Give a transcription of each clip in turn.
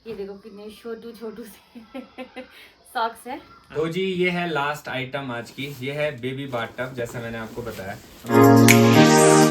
ये देखो कितने छोटू छोटू से सॉक्स है। तो जी ये है लास्ट आइटम आज की, ये है बेबी बाथ टब, जैसा मैंने आपको बताया।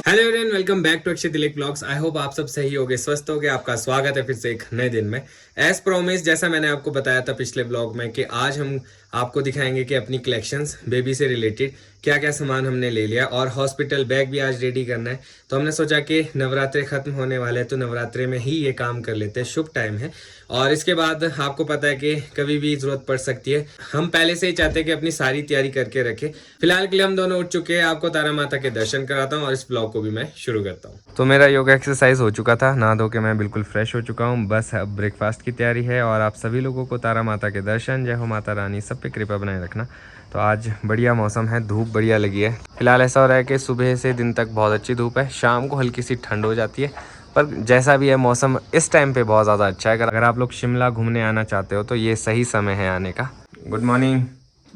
Hello everyone, welcome back to Akshay Tilak blogs. I hope आप सब सही होगे, स्वस्थ होगे। आपका स्वागत है फिर से एक नए दिन में। एज प्रोमिस, जैसा मैंने आपको बताया था पिछले ब्लॉग में कि आज हम आपको दिखाएंगे कि अपनी कलेक्शंस बेबी से रिलेटेड क्या क्या सामान हमने ले लिया, और हॉस्पिटल बैग भी आज रेडी करना है। तो हमने सोचा कि नवरात्रे खत्म होने वाले हैं तो नवरात्रे में ही ये काम कर लेते हैं, शुभ टाइम है। और इसके बाद आपको पता है कि कभी भी जरूरत पड़ सकती है। हम पहले से ही चाहते हैं कि अपनी सारी तैयारी करके रखें। फिलहाल के लिए हम दोनों उठ चुके हैं, आपको तारा माता के दर्शन कराता हूँ और इस ब्लॉग को भी मैं शुरू करता हूँ। तो मेरा योगा एक्सरसाइज हो चुका था, नहा धो के मैं बिल्कुल फ्रेश हो चुका हूँ। बस अब ब्रेकफास्ट की तैयारी है, और आप सभी लोगों को तारा माता के दर्शन, जय हो माता रानी, सब पे कृपा बनाए रखना। तो आज बढ़िया मौसम है, धूप बढ़िया लगी है। फिलहाल ऐसा हो रहा है कि सुबह से दिन तक बहुत अच्छी धूप है, शाम को हल्की सी ठंड हो जाती है। पर जैसा भी है मौसम इस टाइम पे बहुत ज़्यादा अच्छा है। अगर आप लोग शिमला घूमने आना चाहते हो तो ये सही समय है आने का। Good morning.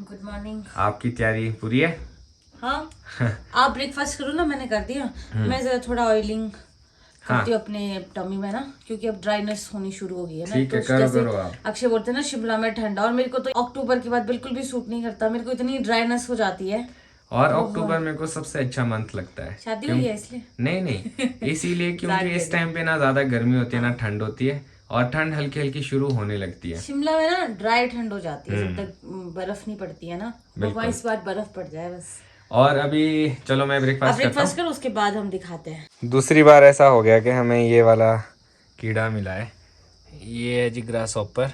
Good morning. आपकी तैयारी पूरी है? हाँ आप ब्रेकफास्ट करो ना, मैंने कर दिया। मैं जरा थोड़ा ऑयलिंग करती हूँ अपने टमी में ना, क्योंकि अब ड्राइनेस होनी शुरू हो गई है ना। ठीक है, तो करो जैसे करो आप। अक्षय बोलते हैं ना शिमला में ठंडा, और मेरे को तो अक्टूबर के बाद बिल्कुल भी सूट नहीं करता। मेरे को इतनी ड्राइनेस हो जाती है। और अक्टूबर मेरे को सबसे अच्छा मंथ लगता है। शादी हुई है इसलिए? नहीं नहीं, इसीलिए क्योंकि इस Exactly. टाइम पे ना ज्यादा गर्मी होती है ना ठंड होती है, और ठंड हल्की हल्की शुरू होने लगती है। शिमला में ना ड्राई ठंड हो जाती है जब तक बर्फ नहीं पड़ती है ना। भगवान इस बार बर्फ पड़ जाए बस। और अभी चलो मैं आप ब्रेकफास्ट करता ब्रेकफास्ट करो, उसके बाद हम दिखाते हैं। हूँ। दूसरी बार ऐसा हो गया कि हमें ये वाला कीड़ा मिला है। ये है जी ग्रास हॉपर।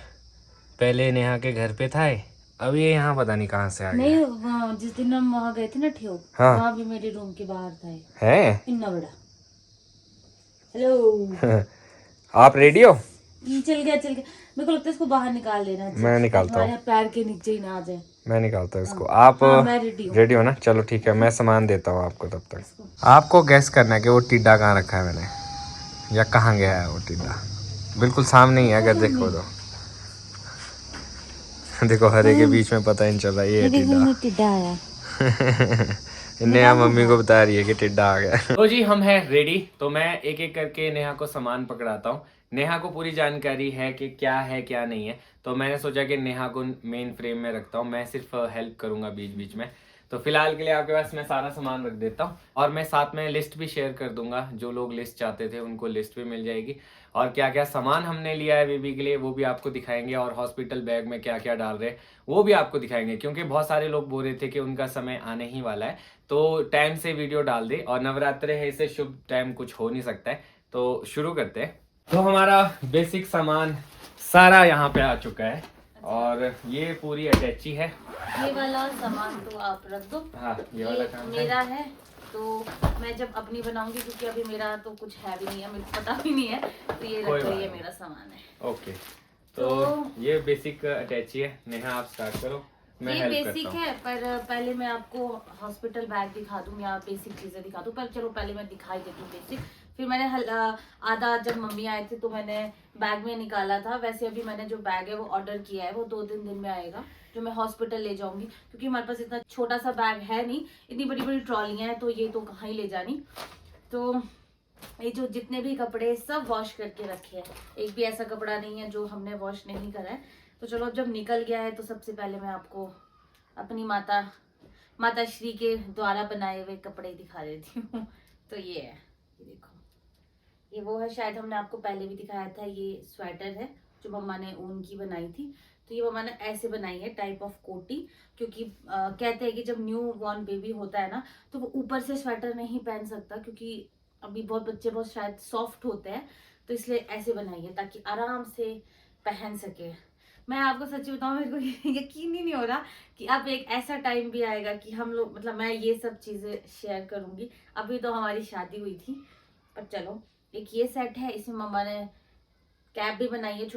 पहले नेहा के घर पे था, अब ये यहाँ पता नहीं कहाँ से आ गया। नहीं, वहाँ जिस दिन हम वहाँ गए थे ना ठियोग, हाँ। वहाँ भी मेरे रूम के बाहर था ये। है इतना बड़ा। हेलो। आप रेडी हो? चल गया चल गया। मेरे को लगता है इसको बाहर निकाल देना चाहिए। मैं निकालता हूँ। हमारे पैर के नीचे ही ना आ जाए। मैं निकालता हूँ इसको। हाँ। आप हाँ, मैं रेडी हूँ। रेडी हो ना? चलो ठीक है, मैं सामान देता हूँ आपको तब तक। आपको गैस करना है कि वो टिड्डा कहाँ रखा है मैंने, या कहाँ गया है वो टिड्डा। बिल्कुल सामने ही है, अगर देखो तो। देखो हरे के बीच में पता ही नहीं चल रहा, ये है टिड्डा। टिड्डा आया। नेहा मम्मी को बता रही है कि टिड्डा आ गया। तो जी हम हैं रेडी। तो मैं एक एक करके नेहा को सामान पकड़ाता हूँ। नेहा को पूरी जानकारी है कि क्या है क्या नहीं है, तो मैंने सोचा कि नेहा को मेन फ्रेम में रखता हूँ, मैं सिर्फ हेल्प करूंगा बीच बीच में। तो फिलहाल के लिए आपके पास मैं सारा सामान रख देता हूँ, और मैं साथ में लिस्ट भी शेयर कर दूंगा। जो लोग लिस्ट चाहते थे उनको लिस्ट भी मिल जाएगी, और क्या क्या सामान हमने लिया है बेबी के लिए वो भी आपको दिखाएंगे, और हॉस्पिटल बैग में क्या क्या डाल रहे हैं वो भी आपको दिखाएंगे। क्योंकि बहुत सारे लोग बोल रहे थे कि उनका समय आने ही वाला है, तो टाइम से वीडियो डाल दे, और नवरात्रे है, इससे शुभ टाइम कुछ हो नहीं सकता है। तो शुरू करते हैं। तो हमारा बेसिक सामान सारा यहाँ पे आ चुका है, और ये पूरी अटैची है। ये वाला सामान तो आप रख दो। हाँ, ये वाला काम मेरा है, तो मैं जब अपनी बनाऊंगी, क्योंकि अभी मेरा तो कुछ है भी नहीं है, मेरे को पता भी नहीं है, तो ये रखो, ये मेरा सामान है। ओके, तो ये बेसिक अटैची है। नेहा आप स्टार्ट करो, मैं ये हेल्प बेसिक करता हूँ। है, पर पहले मैं आपको हॉस्पिटल बैग दिखा दूं या बेसिक चीजें दिखा दूं। पर चलो पहले मैं दिखाई देती हूँ बेसिक। फिर मैंने आधा जब मम्मी आए थे तो मैंने बैग में निकाला था। वैसे अभी मैंने जो बैग है वो ऑर्डर किया है, वो 2-3 दिन में आएगा, जो मैं हॉस्पिटल ले जाऊंगी। क्योंकि हमारे पास इतना छोटा सा बैग है नहीं, इतनी बड़ी बड़ी ट्रॉलियां हैं, तो ये तो कहाँ ही ले जानी। तो ये जो जितने भी कपड़े सब वॉश करके रखे हैं, एक भी ऐसा कपड़ा नहीं है जो हमने वॉश नहीं करा है। तो चलो अब जब निकल गया है तो सबसे पहले मैं आपको अपनी माता श्री के द्वारा बनाए हुए कपड़े दिखा देती हूँ। तो ये है, ये देखो, ये वो है, शायद हमने आपको पहले भी दिखाया था। ये स्वेटर है जो मम्मा ने ऊन की बनाई थी। तो ये मम्मा ने ऐसे बनाई है, टाइप ऑफ कोटी। क्योंकि कहते हैं कि जब न्यू बॉर्न बेबी होता है ना, तो वो ऊपर से स्वेटर नहीं पहन सकता, क्योंकि अभी बहुत बच्चे बहुत शायद सॉफ्ट होते हैं, तो इसलिए ऐसे बनाई है ताकि आराम से पहन सके। मैं आपको सच्ची बताऊं, मेरे को यकीन ही नहीं हो रहा कि अब एक ऐसा टाइम भी आएगा कि हम लोग, मतलब मैं ये सब चीजें शेयर करूंगी। अभी तो हमारी शादी हुई थी, पर चलो। एक ये सेट है, इसमें मम्मा ने कैप भी बनाई है,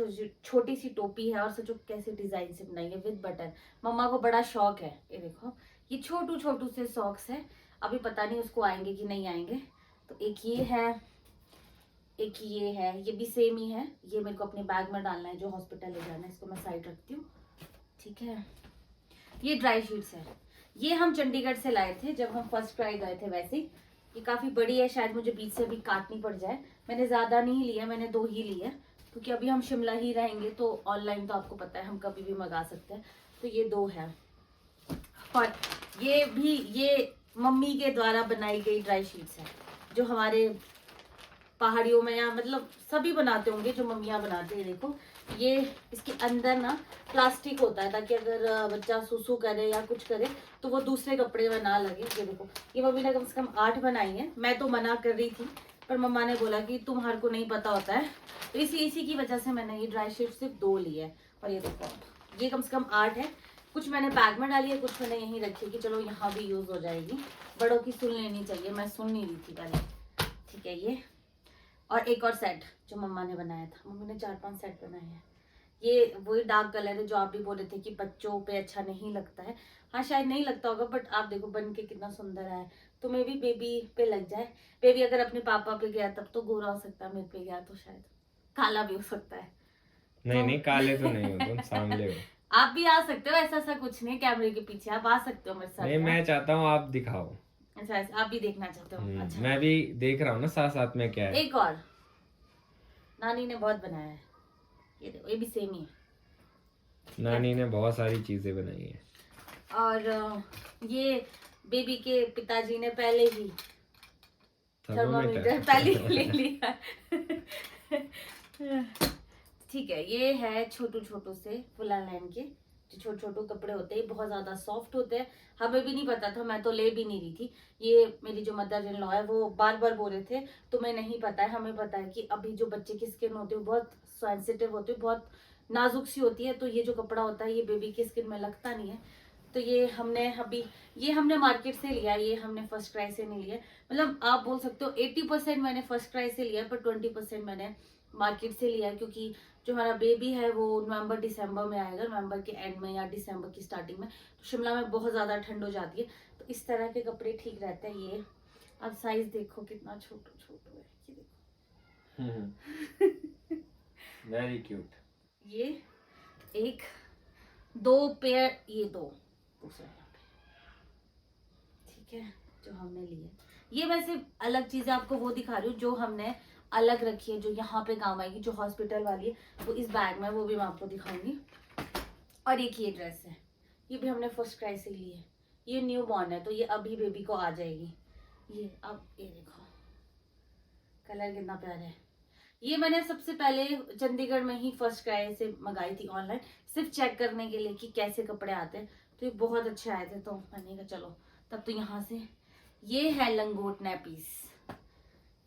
छोटी सी टोपी है, और सोचो कैसे डिजाइन से बनाई है विद बटन। मम्मा को बड़ा शौक है। ये देखो, ये छोटू छोटू से सॉक्स है, अभी पता नहीं उसको आएंगे कि नहीं आएंगे। तो एक ये है, एक ये है, ये भी सेम ही है। ये मेरे को अपने बैग में डालना है जो हॉस्पिटल ले जाना है। इसको मैं साइड रखती हूँ, ठीक है। ये ड्राई शीट्स है, ये हम चंडीगढ़ से लाए थे जब हम फर्स्ट ट्राई गए थे। वैसे ये काफी बड़ी है, शायद मुझे बीच से भी काटनी पड़ जाए। मैंने ज्यादा नहीं लिया, मैंने 2 ही लिए, क्योंकि अभी हम शिमला ही रहेंगे तो ऑनलाइन तो आपको पता है हम कभी भी मंगा सकते हैं। तो ये 2 है। और ये मम्मी के द्वारा बनाई गई ड्राई शीट्स है, जो हमारे पहाड़ियों में या मतलब सभी बनाते होंगे, जो मम्मियाँ बनाते हैं। देखो ये इसके अंदर ना प्लास्टिक होता है, ताकि अगर बच्चा सुसु करे या कुछ करे तो वो दूसरे कपड़े में ना लगे। ये देखो, ये मम्मी ने कम से कम 8 बनाई है। मैं तो मना कर रही थी, पर मम्मा ने बोला कि तुम्हारे को नहीं पता होता है, तो इसी की वजह से मैंने ये ड्राई शीट सिर्फ 2 ली है। और ये देखो, ये कम से कम 8 है। कुछ मैंने बैग में डाली है, कुछ मैंने यहीं रखी है कि चलो यहाँ भी यूज हो जाएगी। बड़ों की सुन लेनी चाहिए, मैं सुन नहीं रही थी पहले। ठीक है, ये और एक और सेट जो मम्मा ने बनाया था। मम्मी ने 4-5 सेट बनाए हैं। ये वही डार्क कलर है जो आप भी बोल रहे थे कि बच्चों पे अच्छा नहीं लगता है। हाँ शायद नहीं लगता होगा, बट आप देखो बन के कितना सुंदर है। तो मे भी बेबी पे लग जाए। बेबी अगर अपने पापा पे गया तब तो गोरा हो सकता है, मेरे पे गया तो शायद काला भी हो सकता है। नहीं तो नहीं, काले तो नहीं हो तुम, सांवले हो। आप भी आ सकते हो, ऐसा कुछ नहीं, कैमरे के पीछे आप आ सकते हो मेरे साथ। नहीं, मैं चाहता हूँ आप दिखाओ। अच्छा ऐसा आप भी देखना चाहते हो? अच्छा मैं भी देख रहा हूँ ना साथ साथ में क्या है। एक और नानी ने बहुत बनाया है, ये देखो, ये भी सेम ही है। नानी ने बहुत सारी चीजें बनाई है। और ये बेबी के पिताजी ने पहले ही थर्मामीटर पहले ही ले लिया। ठीक है, ये है छोटू छोटू से फुला लाइन के, जो छोटे छोटे कपड़े होते हैं, बहुत ज्यादा सॉफ्ट होते हैं। हमें भी नहीं पता था, मैं तो ले भी नहीं रही थी। ये मेरी जो मदर इन लॉ है वो बार बार बोल रहे थे, तुम्हें नहीं पता है, हमें पता है कि अभी जो बच्चे की स्किन होती है बहुत सेंसिटिव होती है, बहुत नाजुक सी होती है। तो ये जो कपड़ा होता है ये बेबी की स्किन में लगता नहीं है। तो ये हमने मार्केट से लिया, ये हमने फर्स्ट क्राई से नहीं लिया। मतलब आप बोल सकते हो 80% मैंने फर्स्ट क्राई से लिया, पर 20% मैंने मार्केट से लिया, क्योंकि जो हमारा बेबी है वो नवंबर दिसंबर में आएगा, नवंबर के एंड में या दिसंबर की स्टार्टिंग में। तो शिमला में बहुत ज़्यादा ठंड हो जाती है, तो इस तरह के कपड़े ठीक रहते हैं। ये अब साइज देखो कितना छोटा छोटा है, ये देखो। Very cute. ये 1 2 पेयर, ये 2 दूसरा यहाँ पे, ठीक है, जो हमने लिए। ये मैं सिर्फ अलग चीजें आपको वो दिखा रही हूँ जो हमने अलग रखी है, जो यहाँ पे काम आएगी, जो हॉस्पिटल वाली है वो इस बैग में, वो भी मैं आपको दिखाऊंगी। और एक ये ड्रेस है, ये भी हमने फर्स्ट क्राई से ली है। ये न्यू बॉर्न है, तो ये अभी बेबी को आ जाएगी। ये अब ये देखो कलर कितना प्यारा है। ये मैंने सबसे पहले चंडीगढ़ में ही फर्स्ट क्राई से मंगाई थी ऑनलाइन, सिर्फ चेक करने के लिए कि कैसे कपड़े आते हैं। तो ये बहुत अच्छे आए थे, तो मैंने कहा चलो तब तो यहाँ से। ये है लंगोट नैपीस,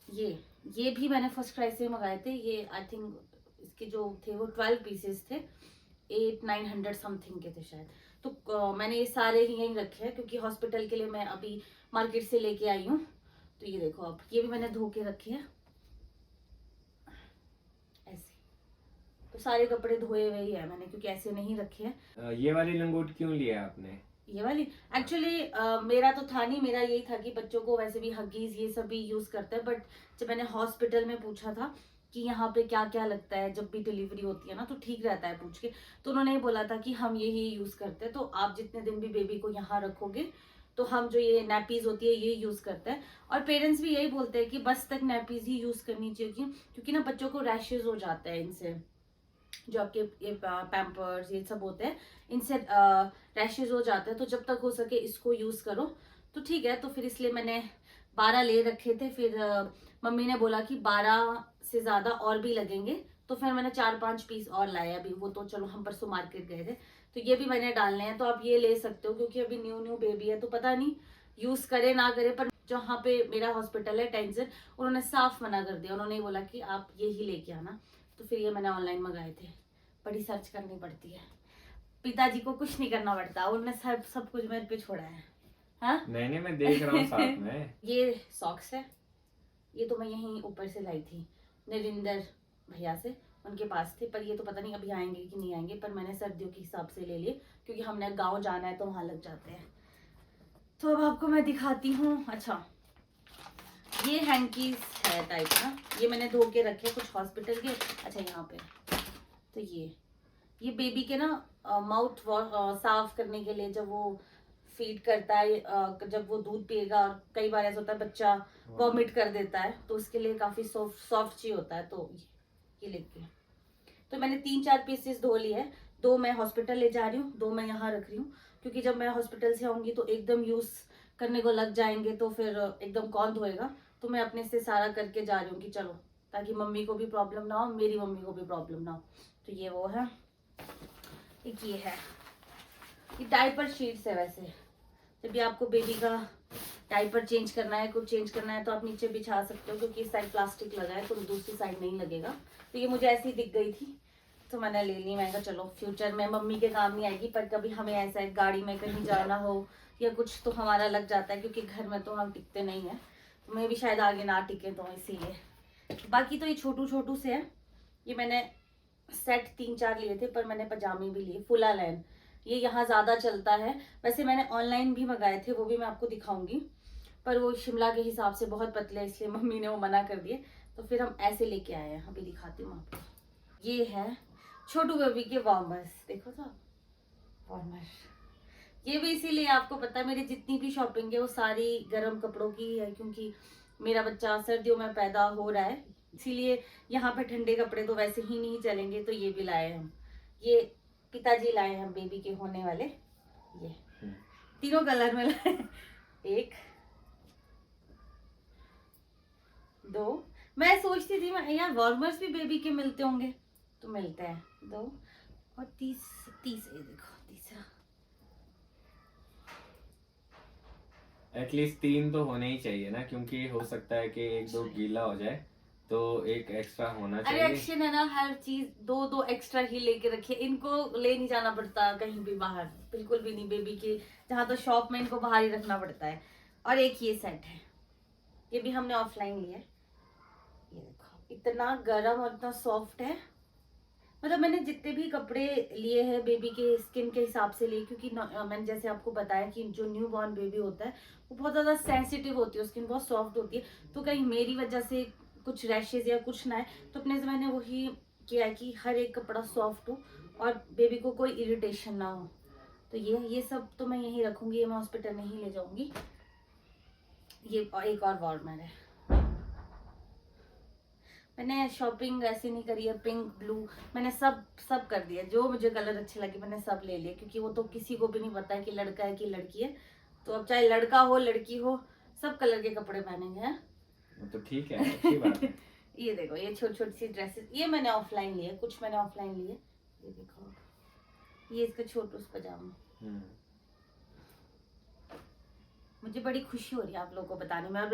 ये भी मैंने फर्स्ट क्राई से मंगाए थे। ये आई थिंक इसके जो थे वो 12 पीसेस थे, 800-900 समथिंग के थे शायद। तो मैंने ये सारे ही यहीं रखे हैं, क्योंकि हॉस्पिटल के लिए मैं अभी मार्केट से लेके आई हूँ। तो ये देखो, अब ये भी मैंने धो के रखे हैं ऐसे। तो सारे कपड़े धोए हुए ही है मैंने, क्योंकि ऐसे नहीं रखे हैं। ये वाली लंगोट क्यों लिया आपने? ये वाली एक्चुअली मेरा तो था नहीं, मेरा यही था कि बच्चों को वैसे भी हगीज ये सब भी यूज करते हैं। बट जब मैंने हॉस्पिटल में पूछा था कि यहाँ पे क्या क्या लगता है जब भी डिलीवरी होती है ना, तो ठीक रहता है पूछ के, तो उन्होंने ये बोला था कि हम यही यूज करते हैं। तो आप जितने दिन भी बेबी को यहाँ रखोगे तो हम जो ये नैपीज होती है ये यूज करते हैं। और पेरेंट्स भी यही बोलते हैं कि बस तक नैपीज ही यूज करनी चाहिए, क्योंकि ना बच्चों को रैशेज हो जाते हैं इनसे, जो आपके ये पैम्पर्स ये सब होते हैं इनसे रैशेज हो जाते हैं। तो जब तक हो सके इसको यूज करो। तो ठीक है, तो फिर इसलिए मैंने 12 ले रखे थे। फिर मम्मी ने बोला कि 12 से ज्यादा और भी लगेंगे, तो फिर मैंने 4-5 पीस और लाए अभी। वो तो चलो हम परसों मार्केट गए थे, तो ये भी मैंने डालने हैं। तो आप ये ले सकते हो, क्योंकि अभी न्यू बेबी है, तो पता नहीं यूज करे ना करे। पर जहाँ पे मेरा हॉस्पिटल है टेंशन, उन्होंने साफ मना कर दिया। उन्होंने बोला कि आप यही लेके आना। तो फिर ये मैंने ऑनलाइन मंगाए थे। बड़ी सर्च करनी पड़ती है, पिताजी को कुछ नहीं करना पड़ता, उन्होंने सब कुछ मेरे पे छोड़ा है। हाँ नहीं मैं देख रहा हूँ साथ में। ये सॉक्स है, ये तो मैं यहीं ऊपर से लाई थी नरिंदर भैया से, उनके पास थे। पर ये तो पता नहीं अभी आएंगे कि नहीं आएंगे, पर मैंने सर्दियों के हिसाब से ले लिए, क्योंकि हमने गाँव जाना है तो वहां लग जाते हैं। तो अब आपको मैं दिखाती हूँ। अच्छा, ये हैंकीज है टाइप ना, ये मैंने धो के रखे कुछ हॉस्पिटल के। अच्छा यहाँ पे तो ये बेबी के ना माउथ साफ करने के लिए, जब वो फीड करता है, जब वो दूध पिएगा, और कई बार ऐसा होता है बच्चा वॉमिट कर देता है, तो उसके लिए काफी सॉफ्ट ची होता है। तो ये लेके तो मैंने 3-4 पीसेस धो लिए हैं। 2 मैं हॉस्पिटल ले जा रही हूँ, 2 मैं यहाँ रख रही हूँ, क्योंकि जब मैं हॉस्पिटल से आऊँगी तो एकदम यूज़ करने को लग जाएंगे तो फिर एकदम कौन धोएगा। तो मैं अपने से सारा करके जा रही हूँ कि चलो, ताकि मम्मी को भी प्रॉब्लम ना हो, मेरी मम्मी को भी प्रॉब्लम ना हो। तो ये वो है, एक ये है, ये डायपर शीट्स है। वैसे जब भी आपको बेबी का डायपर चेंज करना है, कुछ चेंज करना है, तो आप नीचे बिछा सकते हो, क्योंकि इस साइड प्लास्टिक लगा है तो दूसरी साइड नहीं लगेगा। तो ये मुझे ऐसी दिख गई थी तो मैंने ले ली। मैं कहा चलो फ्यूचर में मम्मी के काम नहीं आएगी, पर कभी हमें ऐसा है गाड़ी में कहीं जाना हो या कुछ तो हमारा लग जाता है, क्योंकि घर में तो हम टिकते नहीं है। तो मैं भी शायद आगे ना टिके, तो इसीलिए। बाकी तो ये छोटू छोटू से है। ये मैंने सेट 3-4 लिए थे, पर मैंने पजामे भी लिए फुला लाइन। ये यहाँ ज़्यादा चलता है। वैसे मैंने ऑनलाइन भी मंगाए थे, वो भी मैं आपको दिखाऊंगी, पर वो शिमला के हिसाब से बहुत पतले, इसलिए मम्मी ने वो मना कर दिए। तो फिर हम ऐसे लेके आए हैं, अभी दिखाती हूँ आपको। ये है छोटू बेबी के वार्मर्स, देखो तो वार्मर। ये भी इसीलिए, आपको पता है मेरी जितनी भी शॉपिंग है वो सारी गर्म कपड़ों की है, क्योंकि मेरा बच्चा सर्दियों में पैदा हो रहा है, इसीलिए यहाँ पे ठंडे कपड़े तो वैसे ही नहीं चलेंगे। तो ये भी लाए हम, ये पिताजी लाए हैं बेबी के होने वाले। ये तीनों कलर में लाए, 1 2। मैं सोचती थी मैं यार वार्मर्स भी बेबी के मिलते होंगे, तो मिलते हैं 2 और 30 ये देखो तीसरा। एटलीस्ट 3 तो होने ही चाहिए ना, क्योंकि हो सकता है कि 1-2 गीला हो जाए, तो एक एक्स्ट्रा होना चाहिए। अरे एक्शन है ना, हर चीज 2-2 एक्स्ट्रा ही लेके रखिए। इनको ले नहीं जाना पड़ता कहीं भी बाहर, बिल्कुल भी नहीं। बेबी के जहाँ तो शॉप में इनको बाहर ही रखना पड़ता है। और एक ये सेट है, ये भी हमने ऑफलाइन लिया है। ये देखो इतना गर्म और इतना सॉफ्ट है। मतलब मैंने जितने भी कपड़े लिए हैं बेबी के स्किन के हिसाब से लिए, क्योंकि मैंने जैसे आपको बताया कि जो न्यू बॉर्न बेबी होता है वो बहुत ज़्यादा सेंसिटिव होती है, स्किन बहुत सॉफ्ट होती है। तो कहीं मेरी वजह से कुछ रैशेज या कुछ ना है, तो अपने से मैंने वही किया है कि हर एक कपड़ा सॉफ्ट हो और बेबी को कोई इरिटेशन ना हो। तो ये सब तो मैं यहीं रखूँगी, ये मैं हॉस्पिटल में ही ले जाऊँगी। ये एक और वार्मर है। मैंने शॉपिंग ऐसी नहीं करी है, पिंक ब्लू मैंने सब कर दिया। जो मुझे कलर अच्छे लगे मैंने सब ले लिए, क्योंकि वो तो किसी को भी नहीं पता है कि लड़का है कि लड़की है। तो अब चाहे लड़का हो लड़की हो, सब कलर के कपड़े पहनेंगे हैं। तो ठीक है, अच्छी बात है। ये देखो ये छोटी छोटी सी ड्रेसेस, ये मैंने ऑफलाइन लिए, कुछ मैंने ऑफलाइन लिए। ये देखो ये इसका छोटू पजामा। मुझे बड़ी खुशी हो रही है आप लोगों को बताने में। और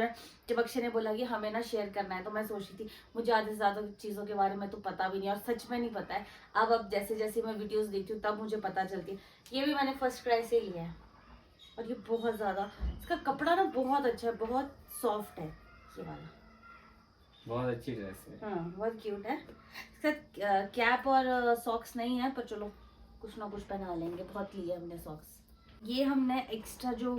जब अक्षय ने बोला कि हमें ना शेयर करना है, तो मैं सोच रही थी मुझे आधे से ज़्यादा चीज़ों के बारे में तो पता भी नहीं, और सच में नहीं पता है। अब जैसे जैसे मैं वीडियोस देखती हूँ तब मुझे पता चलती है। ये भी मैंने फर्स्ट क्राई से लिया है, और ये बहुत ज़्यादा, इसका कपड़ा ना बहुत अच्छा है, बहुत सॉफ्ट है ये वाला। बहुत अच्छी ड्रेस है। हाँ बहुत क्यूट है। इसका कैप और सॉक्स नहीं है, पर चलो कुछ ना कुछ पहना लेंगे। बहुत लिए हमने सॉक्स। ये हमने एक्स्ट्रा जो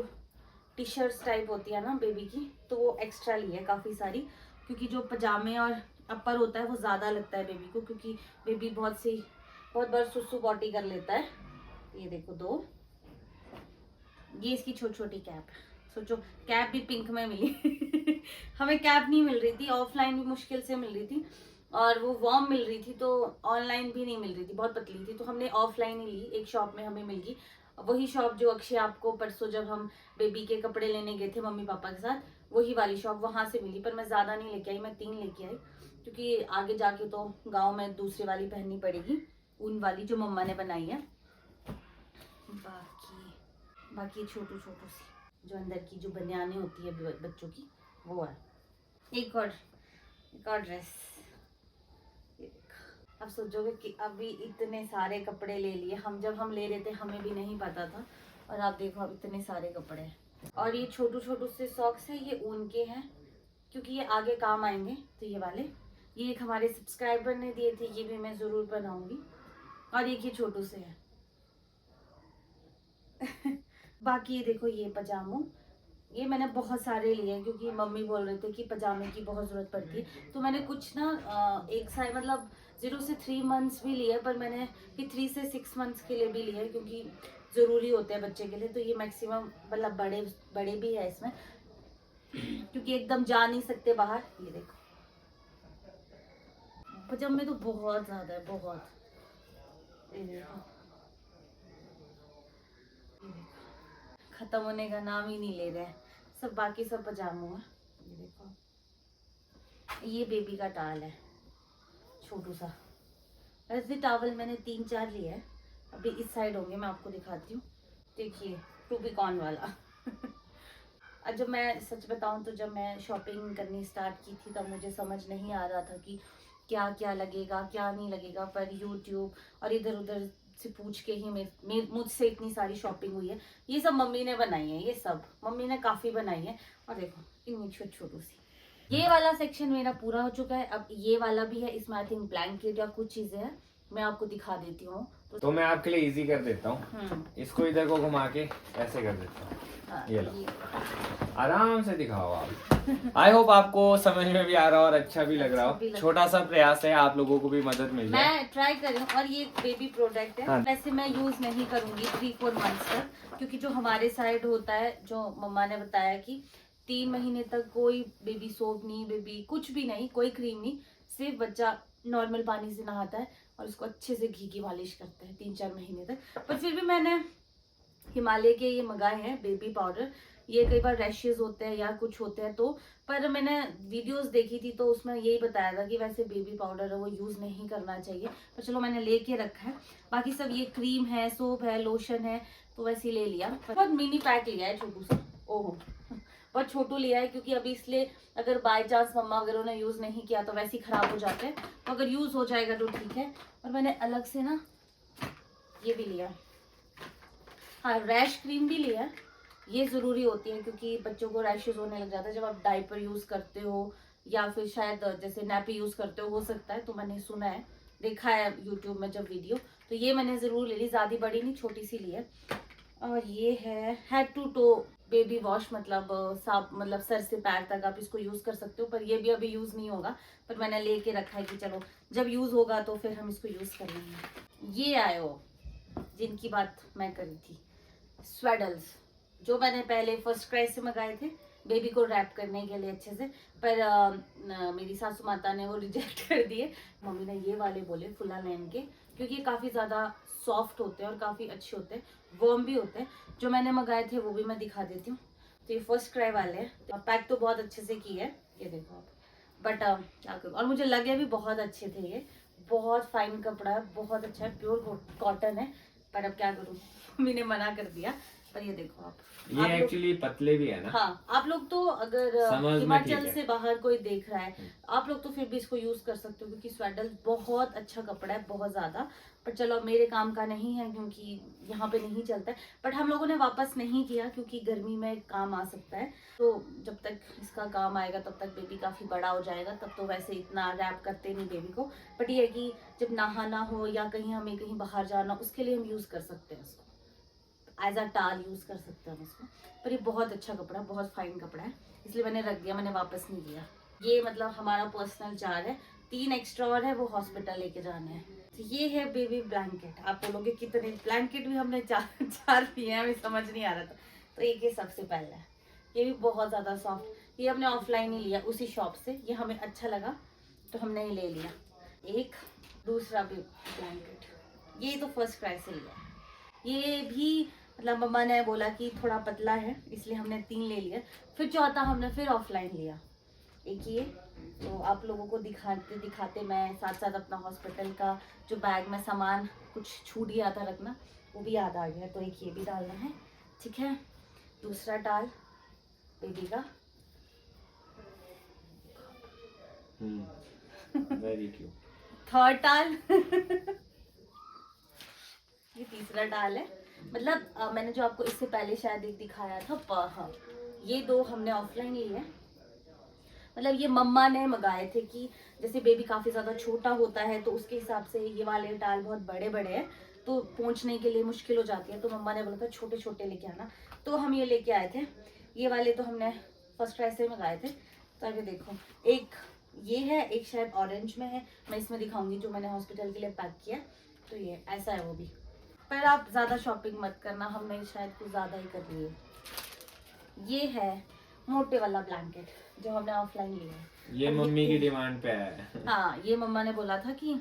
टी शर्ट्स टाइप होती है ना बेबी की, तो वो एक्स्ट्रा ली है काफ़ी सारी, क्योंकि जो पजामे और अपर होता है वो ज़्यादा लगता है बेबी को, क्योंकि बेबी बहुत बार सुसु पॉटी कर लेता है। ये देखो 2, ये इसकी छोटी छोटी कैप। सोचो कैप भी पिंक में मिली। हमें कैप नहीं मिल रही थी, ऑफलाइन भी मुश्किल से मिल रही थी, और वो वार्म मिल रही थी, तो ऑनलाइन भी नहीं मिल रही थी, बहुत पतली थी। तो हमने ऑफलाइन ही ली, एक शॉप में हमें मिल गई, वही शॉप जो अक्षय आपको परसों जब हम बेबी के कपड़े लेने गए थे मम्मी पापा के साथ, वही वाली शॉप वहां से मिली। पर मैं ज़्यादा नहीं लेके आई, मैं 3 लेके आई, क्योंकि आगे जाके तो गाँव में दूसरी वाली पहननी पड़ेगी, ऊन वाली जो मम्मा ने बनाई है। बाकी छोटू छोटू सी जो अंदर की जो बनियानें होती है बच्चों की, वो है। एक और ड्रेस। अब सोचोगे कि अभी इतने सारे कपड़े ले लिए हम, जब हम ले रहे थे हमें भी नहीं पता था, और आप देखो अब इतने सारे कपड़े हैं। और ये छोटू छोटू से सॉक्स है, ये ऊन के हैं, क्योंकि ये आगे काम आएंगे। तो ये वाले, ये एक हमारे सब्सक्राइबर ने दिए थे, ये भी मैं ज़रूर बनाऊंगी। और एक ये छोटू से है। बाकी ये देखो ये पजामो, ये मैंने बहुत सारे लिए हैं, क्योंकि मम्मी बोल रहे थे कि पजामे की बहुत ज़रूरत पड़ती है। तो मैंने कुछ ना एक साइज मतलब 0 से 3 मंथ्स भी लिए, पर मैंने फिर 3 से 6 मंथ्स के लिए भी लिए, क्योंकि ज़रूरी होते हैं बच्चे के लिए। तो ये मैक्सिमम मतलब बड़े भी है इसमें, क्योंकि एकदम जा नहीं सकते बाहर। ये देखो पजामे तो बहुत ज्यादा है, बहुत। ये देखो, खत्म होने का नाम ही नहीं ले रहे हैं सब, बाकी सब पजामों है। ये देखो, ये बेबी का टाल है, छोटू सा। ऐसे टावल मैंने 3-4 लिए हैं, अभी इस साइड होंगे, मैं आपको दिखाती हूँ। देखिए, टूबिकॉन वाला। और जब मैं सच बताऊं तो जब मैं शॉपिंग करनी स्टार्ट की थी तब मुझे समझ नहीं आ रहा था कि क्या क्या लगेगा क्या नहीं लगेगा, पर यूट्यूब और इधर उधर से पूछ के ही मुझसे इतनी सारी शॉपिंग हुई है। ये सब मम्मी ने बनाई है, ये सब मम्मी ने काफ़ी बनाई है। और देखो इतनी छोटी सी। ये वाला सेक्शन मेरा पूरा हो चुका है, अब ये वाला भी है, इसमें आई थिंक ब्लैंकेट या कुछ चीज़ें हैं, मैं आपको दिखा देती हूँ। तो मैं आपके लिए इजी कर देता हूँ, इसको इधर को घुमा के ऐसे कर देता हूँ। हाँ, ये लो, आराम से दिखाओ आप। आई होप आपको समझ में भी आ रहा और अच्छा भी लग रहा हो। छोटा सा प्रयास है, आप लोगों को भी मदद मिल जाए। मैं ट्राई कर रही हूँ। और ये बेबी प्रोडक्ट है, हाँ। वैसे मैं यूज नहीं करूंगी 3-4 मंथ्स तक, क्योंकि जो हमारे साइड होता है, जो मम्मा ने बताया कि 3 महीने तक कोई बेबी सोप नहीं, बेबी कुछ भी नहीं, कोई क्रीम नहीं, सिर्फ बच्चा नॉर्मल पानी से नहाता है और उसको अच्छे से घी की मालिश करते हैं 3-4 महीने तक। पर फिर भी मैंने हिमालय के ये मंगाए हैं बेबी पाउडर। ये कई बार रैशेज होते हैं या कुछ होते हैं तो, पर मैंने वीडियोस देखी थी तो उसमें यही बताया था कि वैसे बेबी पाउडर है वो यूज़ नहीं करना चाहिए, पर चलो मैंने लेके रखा है। बाकी सब ये क्रीम है, सोप है, लोशन है, तो वैसे ही ले लिया। बहुत मिनी पैक लिया है, छोटू सा। ओहो, बहुत छोटू लिया है, क्योंकि अभी इसलिए अगर बाय चांस मम्मा वगैरह ने यूज़ नहीं किया तो वैसे ही ख़राब हो जाते हैं, तो अगर यूज़ हो जाएगा तो ठीक है। और मैंने अलग से ना ये भी लिया, हाँ, रैश क्रीम भी लिया। ये ज़रूरी होती है क्योंकि बच्चों को रैशेज होने लग जाता है जब आप डायपर यूज़ करते हो या फिर शायद जैसे नैपी यूज़ करते हो सकता है, तो मैंने सुना है, देखा है यूट्यूब में जब वीडियो, तो ये मैंने ज़रूर ले ली। ज़्यादा बड़ी नहीं, छोटी सी ली है। और ये है head to toe baby wash, मतलब साफ, मतलब सर से पैर तक आप इसको यूज़ कर सकते हो, पर ये भी अभी यूज़ नहीं होगा, पर मैंने लेके रखा है कि चलो जब यूज़ होगा तो फिर हम इसको यूज़ कर लेंगे। ये आए हो जिनकी बात मैं करी थी, स्वेडल्स, जो मैंने पहले फर्स्ट क्राई से मंगाए थे बेबी को रैप करने के लिए अच्छे से, पर मेरी सासू माता ने वो रिजेक्ट कर दिए। मम्मी ने ये वाले बोले फुला लैन के, क्योंकि ये काफ़ी ज़्यादा सॉफ्ट होते हैं और काफ़ी अच्छे होते हैं, वार्म भी होते हैं। जो मैंने मंगाए थे वो भी मैं दिखा देती हूँ। तो ये फर्स्ट क्राई वाले हैं, तो पैक तो बहुत अच्छे से की है, ये देखो आप। बट क्या करूँ, और मुझे लगे भी बहुत अच्छे थे, ये बहुत फाइन कपड़ा है, बहुत अच्छा है, प्योर कॉटन है, पर अब क्या करूँ, मम्मी ने मना कर दिया। पर ये देखो आप, ये एक्चुअली पतले भी है ना। हाँ, आप लोग तो अगर हिमाचल से बाहर कोई देख रहा है, आप लोग तो फिर भी इसको यूज कर सकते हो, क्योंकि स्वेडल बहुत अच्छा कपड़ा है, बहुत ज्यादा। पर चलो मेरे काम का नहीं है क्योंकि यहाँ पे नहीं चलता है, बट हम लोगों ने वापस नहीं किया क्योंकि गर्मी में काम आ सकता है। तो जब तक इसका काम आएगा तब तक बेबी काफी बड़ा हो जाएगा, तब तो वैसे इतना रैप करते नहीं बेबी को। बट ये है कि जब नहाना हो या कहीं हमें कहीं बाहर जाना, उसके लिए हम यूज कर सकते हैं इसको, एज अ टाल यूज कर सकते हैं इसको। पर ये बहुत अच्छा कपड़ा, बहुत फाइन कपड़ा है, इसलिए मैंने रख दिया, मैंने वापस नहीं किया। ये मतलब हमारा पर्सनल जार है, 3 एक्स्ट्रा और है, वो हॉस्पिटल लेके जाने हैं। तो ये है बेबी ब्लैंकेट। आप बोलोगे कितने ब्लैंकेट भी हमने चार लिए हैं, हमें समझ नहीं आ रहा था। तो एक ये सबसे पहला है, ये भी बहुत ज़्यादा सॉफ्ट, ये हमने ऑफलाइन ही लिया उसी शॉप से, ये हमें अच्छा लगा तो हमने ही ले लिया। एक दूसरा भी ब्लैंकेट, ये तो फर्स्ट क्राई से लिया, ये भी मतलब मम्मा ने बोला कि थोड़ा पतला है इसलिए हमने 3 ले लिया। फिर चौथा हमने फिर ऑफलाइन लिया, एक ये। तो आप लोगों को दिखाते दिखाते मैं साथ साथ अपना हॉस्पिटल का जो बैग में सामान कुछ छूट गया था रखना, वो भी याद आ गया, तो एक ये भी डालना है, ठीक है। दूसरा डाल बेबी का, वेरी क्यूट। थर्ड डाल ये तीसरा डाल है, मतलब मैंने जो आपको इससे पहले शायद एक दिखाया था, हाँ, ये 2 हमने ऑफलाइन लिए, मतलब ये मम्मा ने मंगाए थे कि जैसे बेबी काफ़ी ज़्यादा छोटा होता है तो उसके हिसाब से ये वाले टाल बहुत बड़े बड़े हैं, तो पहुँचने के लिए मुश्किल हो जाती है, तो मम्मा ने बोला था छोटे छोटे लेके आना, तो हम ये लेके आए थे। ये वाले तो हमने फर्स्ट क्राई से मंगाए थे। तो अभी देखो, एक ये है, एक शायद ऑरेंज में है, मैं इसमें दिखाऊंगी जो मैंने हॉस्पिटल के लिए पैक किया। तो ये ऐसा है वो भी, पर आप ज़्यादा शॉपिंग मत करना, हमने शायद कुछ ज़्यादा ही कर लिए। ये है मोटे वाला ब्लैंकेट जो हमने ऑफलाइन लिया है, ये मम्मी की डिमांड पे है। हाँ, ये मम्मा ने बोला था कि,